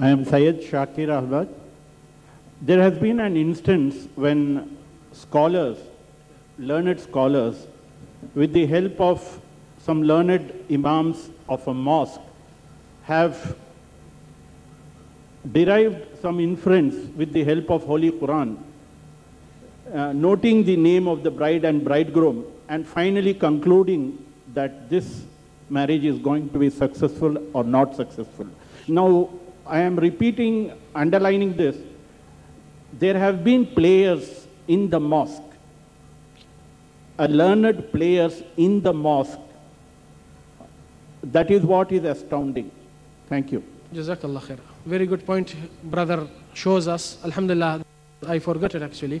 I am Syed Shakir Ahmad. There has been an instance when scholars, learned scholars, with the help of some learned imams of a mosque, have derived some inference with the help of Holy Quran, noting the name of the bride and bridegroom, and finally concluding that this marriage is going to be successful or not successful. Now, I am repeating, underlining this. There have been players in the mosque, learned players in the mosque. That is what is astounding. Thank you. Jazakallah khair. Very good point brother shows us. Alhamdulillah, I forgot it actually.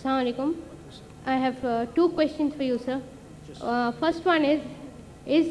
Assalamu alaikum. I have 2 questions for you, sir. First one is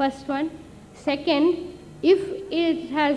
First one. Second, if it has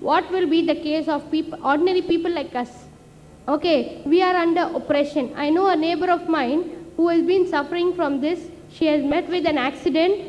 what will be the case of people, ordinary people like us? Okay, we are under oppression. I know a neighbor of mine who has been suffering from this. She has met with an accident.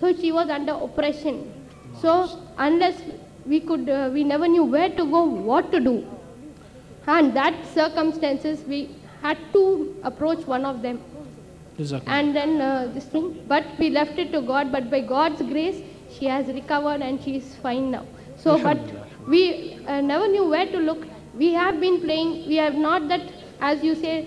So she was under oppression. So unless we could, we never knew where to go, what to do. And that circumstances, we had to approach one of them. Exactly. And then this thing, but we left it to God. But by God's grace, she has recovered and she is fine now. So, but we never knew where to look. We have been playing. We have not that, as you say,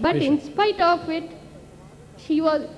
But in spite of it, she was.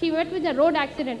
she met with a road accident.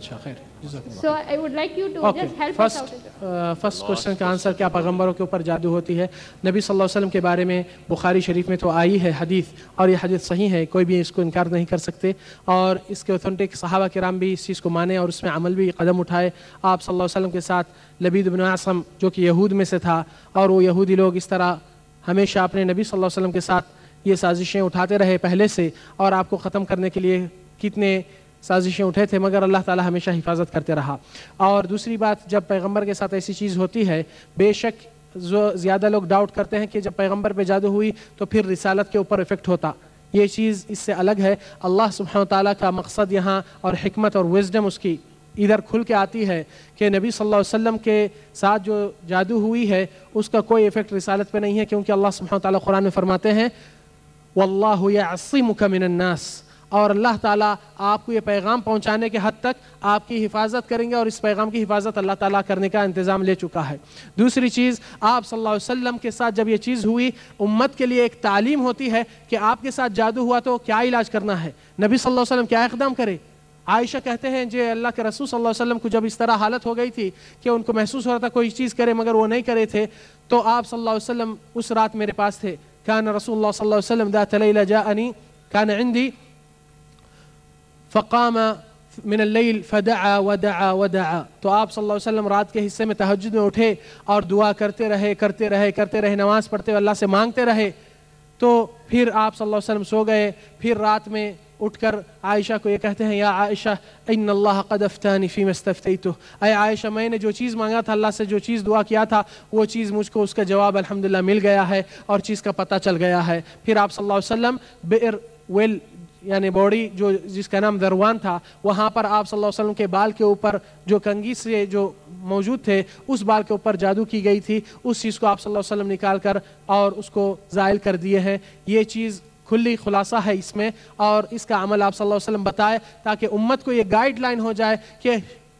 اچھا خیر جزاک اللہ. So I would like you to just help us out. First question کا answer, کیا پیغمبروں کے اوپر جادو ہوتی ہے؟ نبی صلی اللہ علیہ وسلم کے بارے میں بخاری شریف میں تو آئی ہے حدیث, اور یہ حدیث صحیح ہے, کوئی بھی اس کو انکار نہیں کر سکتے, اور اس کے اوتھنٹک صحابہ کرام بھی اس چیز کو مانے اور اس میں عمل بھی قدم اٹھائے. آپ صلی اللہ علیہ وسلم کے ساتھ لبید بن اعصم جو کہ یہود میں سے تھا, اور وہ یہودی لوگ اس طرح ہمیشہ اپنے نبی صلی اللہ علیہ وسلم کے ساتھ یہ سازشیں اٹھاتے رہے پہلے سے, اور آپ کو ختم کرنے کے لیے کتنے سازشیں اٹھے تھے, مگر اللہ تعالی ہمیشہ حفاظت کرتے رہا. اور دوسری بات, جب پیغمبر کے ساتھ ایسی چیز ہوتی ہے, بے شک زیادہ لوگ ڈاؤٹ کرتے ہیں کہ جب پیغمبر پہ جادو ہوئی تو پھر رسالت کے اوپر افیکٹ ہوتا. یہ چیز اس سے الگ ہے. اللہ سبحانہ وتعالیٰ کا مقصد یہاں اور حکمت اور وزڈم اس کی ادھر کھل کے آتی ہے کہ نبی صلی اللہ علیہ وسلم کے ساتھ جو جادو ہوئی ہے اس کا کوئی ایفیکٹ رسالت پہ نہیں ہے, کیونکہ اللہ سبحانہ وتعالیٰ قرآن میں فرماتے ہیں وَاللَّهُ يَعْصِمُكَ مِنَ النَّاسِ, اور اللہ تعالیٰ آپ کو یہ پیغام پہنچانے کے حد تک آپ کی حفاظت کریں گے, اور اس پیغام کی حفاظت اللہ تعالیٰ کرنے کا انتظام لے چکا ہے. دوسری چیز, آپ صلی اللہ علیہ وسلم کے ساتھ جب یہ چیز ہوئی, امت کے لیے ایک تعلیم ہوتی ہے کہ آپ کے ساتھ جادو ہوا تو کیا علاج کرنا ہے, نبی صلی اللہ علیہ وسلم کیا اقدام کرے. عائشہ کہتے ہیں جی اللہ کے رسول صلی اللہ علیہ وسلم کو جب اس طرح حالت ہو گئی تھی کہ ان کو محسوس ہو رہا تھا کوئی چیز کرے مگر وہ نہیں کرے تھے, تو آپ صلی اللہ علیہ وسلم اس رات میرے پاس تھے. کان رسول اللہ صلی اللہ علیہ وسلم ذات لیلہ جاءنی کان عندی فقام من اللیل فدعا ودعا ودعا, تو آپ صلی اللہ علیہ وسلم رات کے حصے میں تہجد میں اٹھے اور دعا کرتے رہے, نماز پڑھتے ہوئے اللہ سے مانگتے رہے. تو پھر آپ صلی اللہ علیہ وسلم سو گئے. پھر رات میں اٹھ کر عائشہ کو یہ کہتے ہیں یا عائشہ ان اللہ قد افتانی فیما استفتیتہ, اے عائشہ میں نے جو چیز مانگا تھا اللہ سے, جو چیز دعا کیا تھا وہ چیز مجھ کو اس کا جواب الحمدللہ مل گیا ہے اور چیز کا پتہ چل گیا ہے. پھر آپ صلی اللہ علیہ وسلم بئر ویل یعنی باڈی جو جس کا نام دروان تھا, وہاں پر آپ صلی اللہ علیہ وسلم کے بال کے اوپر جو کنگھی سے جو موجود تھے اس بال کے اوپر جادو کی گئی تھی, اس چیز کو آپ صلی اللہ علیہ وسلم نکال کر اور اس کو زائل کر دیے ہیں. یہ چیز کھلی خلاصہ ہے اس میں, اور اس کا عمل آپ صلی اللہ علیہ وسلم بتائے تاکہ امت کو یہ گائیڈ لائن ہو جائے کہ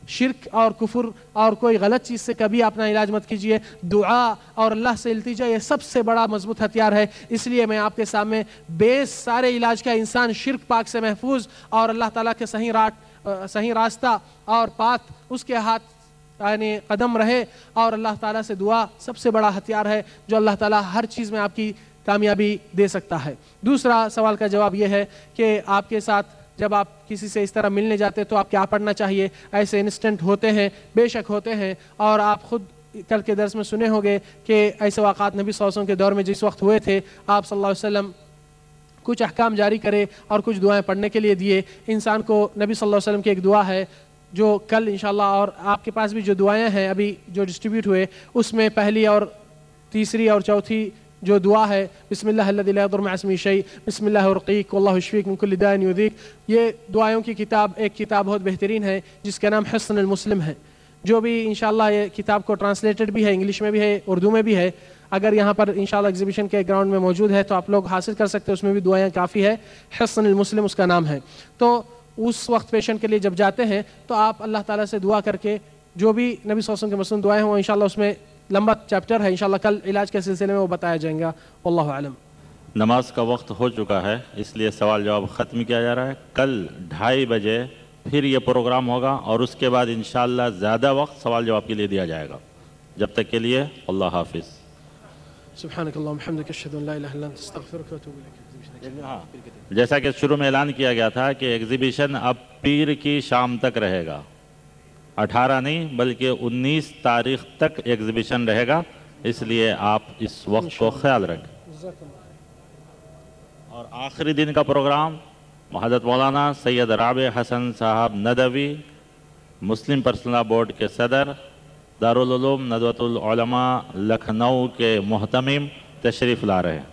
شرک اور کفر اور کوئی غلط چیز سے کبھی اپنا علاج مت کیجئے. دعا اور اللہ سے التجا یہ سب سے بڑا مضبوط ہتھیار ہے. اس لیے میں آپ کے سامنے بیس سارے علاج کا انسان شرک پاک سے محفوظ اور اللہ تعالیٰ کے صحیح راستہ اور پاتھ اس کے ہاتھ یعنی قدم رہے, اور اللہ تعالیٰ سے دعا سب سے بڑا ہتھیار ہے جو اللہ تعالیٰ ہر چیز میں آپ کی کامیابی دے سکتا ہے. دوسرا سوال کا جواب یہ ہے کہ آپ کے ساتھ جب آپ کسی سے اس طرح ملنے جاتے تو آپ کیا پڑھنا چاہیے. ایسے انسٹنٹ ہوتے ہیں, بے شک ہوتے ہیں, اور آپ خود کل کے درس میں سنے ہوگے کہ ایسے واقعات نبی صلی اللہ علیہ وسلم کے دور میں جس وقت ہوئے تھے, آپ صلی اللہ علیہ وسلم کچھ احکام جاری کرے اور کچھ دعائیں پڑھنے کے لیے دیے انسان کو. نبی صلی اللہ علیہ وسلم کی ایک دعا ہے جو کل انشاءاللہ, اور آپ کے پاس بھی جو دعائیں ہیں ابھی جو ڈسٹریبیوٹ ہوئے اس میں پہلی اور تیسری اور چوتھی جو دعا ہے بسم اللہ الذی لا یضر مع اسمہ شیء بسم اللہ ارقیک واللہ یشفیک من کل داء یؤذیک, یہ دعائوں کی کتاب ایک کتاب بہت بہترین ہے جس کا نام حصن المسلم ہے. جو بھی انشاءاللہ یہ کتاب کو ٹرانسلیٹڈ بھی ہے, انگلش میں بھی ہے, اردو میں بھی ہے. اگر یہاں پر انشاءاللہ ایگزیبیشن کے گراؤنڈ میں موجود ہے تو آپ لوگ حاصل کر سکتے ہیں, اس میں بھی دعائیں کافی ہے. حصن المسلم اس کا نام ہے. تو اس وقت پیشنٹ کے لیے جب جاتے ہیں تو آپ اللہ تعالیٰ سے دعا کر کے جو بھی نبی صلی اللہ علیہ وسلم کے مسنون دعائیں ہوں انشاءاللہ اس میں لمبا چیپٹر ہے, انشاءاللہ کل علاج کے سلسلے میں وہ بتایا جائیں گا. واللہ اعلم. نماز کا وقت ہو چکا ہے اس لیے سوال جواب ختم کیا جا رہا ہے. کل 2:30 بجے پھر یہ پروگرام ہوگا اور اس کے بعد انشاءاللہ زیادہ وقت سوال جواب کے لیے دیا جائے گا. جب تک کے لیے اللہ حافظ. سبحانک اللہم وبحمدک اشہد ان لا الہ الا انت استغفرک واتوب الیک. جیسا کہ شروع میں اعلان کیا گیا تھا کہ ایگزیبیشن اب پیر کی شام تک رہے گا, 18 نہیں بلکہ 19 تاریخ تک ایگزیبیشن رہے گا, اس لیے آپ اس وقت کو خیال رکھیں. اور آخری دن کا پروگرام حضرت مولانا سید رابع حسن صاحب ندوی, مسلم پرسنل لاء بورڈ کے صدر, دارالعلوم ندوۃ العلماء لکھنؤ کے محتمم, تشریف لا رہے ہیں.